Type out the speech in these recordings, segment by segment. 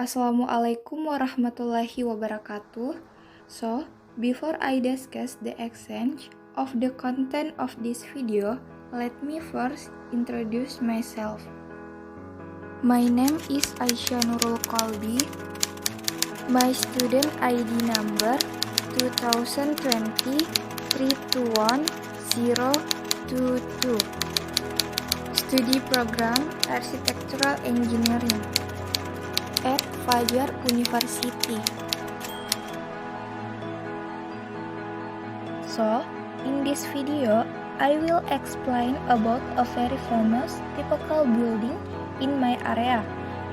Assalamualaikum warahmatullahi wabarakatuh. So, before I discuss the exchange of the content of this video, let me first introduce myself. My name is Aisyah Nurul Qalbi. My student ID number 2020-321-022. Study program Architectural Engineering at Fajar University. So, in this video, I will explain about a very famous typical building in my area,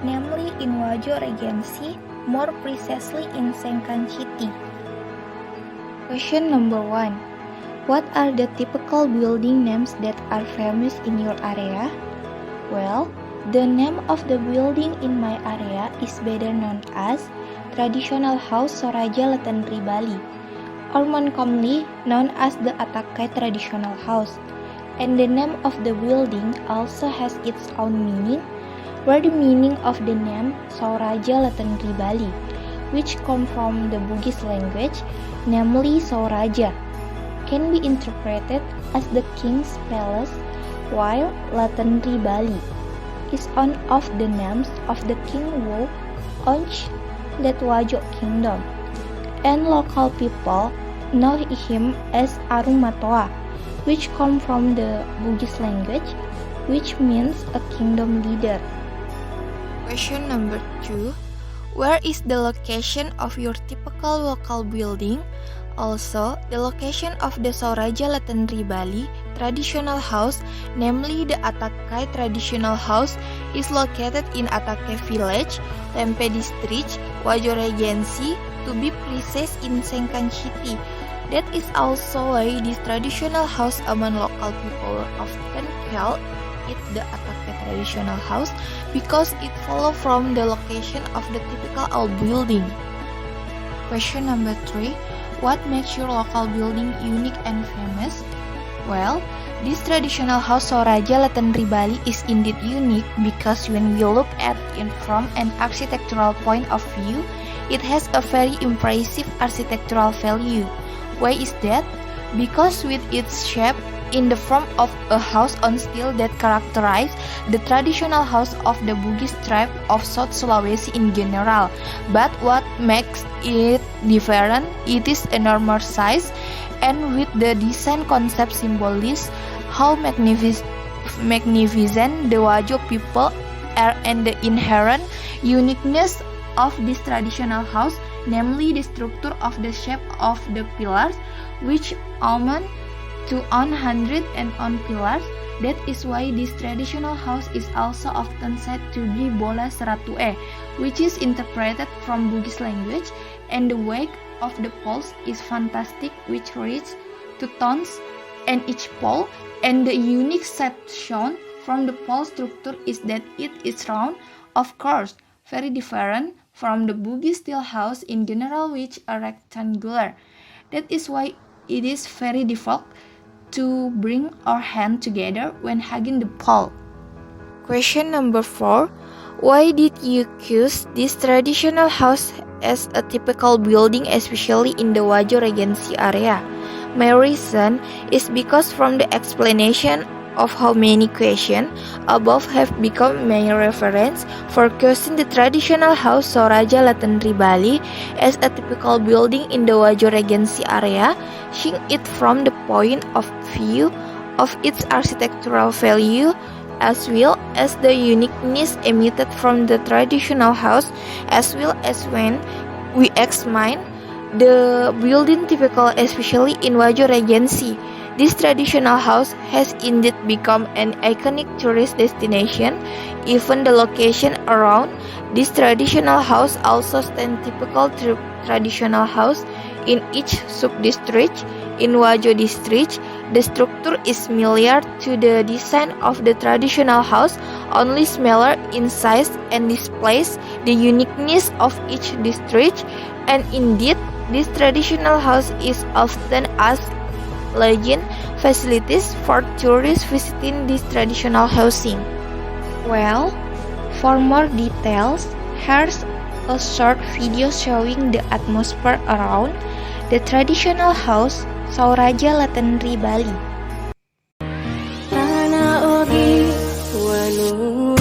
namely in Wajo Regency, more precisely in Sengkan City. Question number 1. What are the typical building names that are famous in your area? Well, the name of the building in my area is better known as Traditional House Soraja Letenri Bali, or more commonly known as the Atakai Traditional House. And the name of the building also has its own meaning, where the meaning of the name Soraja Letenri Bali, which come from the Bugis language, namely Soraja, can be interpreted as the king's palace, while Letenri Bali is one of the names of the king who owned that Wajo kingdom, and local people know him as Arung Matoa, which come from the Bugis language, which means a kingdom leader. Question number 2. Where is the location of your typical local building? Also, the location of the Soraja Letenri Bali traditional house, namely the Atakai Traditional House, is located in Atakai Village, Tempe District, Wajo Regency, to be precise in Sengkan City. That is also why this traditional house among local people often call it the Atakai Traditional House, because it follows from the location of the typical old building. Question number 3. What makes your local building unique and famous? Well, this traditional house Soraja Letenri Bali is indeed unique because when we look at it from an architectural point of view, it has a very impressive architectural value. Why is that? Because with its shape in the form of a house on steel that characterize the traditional house of the Bugis tribe of South Sulawesi in general. But what makes it different, it is enormous size, and with the design concept symbolize how magnificent the Wajo people are, and the inherent uniqueness of this traditional house, namely the structure of the shape of the pillars, which amount to 100 pillars. That is why this traditional house is also often said to be Bola Seratue, which is interpreted from Bugis language, and the weight of the poles is fantastic, which reaches 2 tons and each pole, and the unique set shown from the pole structure is that it is round, of course, very different from the Bugis steel house in general, which are rectangular. That is why it is very difficult to bring our hand together when hugging the pole. Question number 4. Why did you choose this traditional house as a typical building, especially in the Wajo Regency area? My reason is because from the explanation of how many questions above have become my reference for choosing the traditional house Soraja Letenri Bali as a typical building in the Wajo Regency area, seeing it from the point of view of its architectural value, as well as the uniqueness emitted from the traditional house, as well as when we examine the building typical especially in Wajo Regency. This traditional house has indeed become an iconic tourist destination. Even the location around this traditional house also stands typical traditional house in each sub-district. In Wajo district, the structure is similar to the design of the traditional house, only smaller in size, and displays the uniqueness of each district. And indeed, this traditional house is often asked legend facilities for tourists visiting this traditional housing. Well, for more details, here's a short video showing the atmosphere around the traditional house Sauraja Latenri Bali. Tanah ogi wanu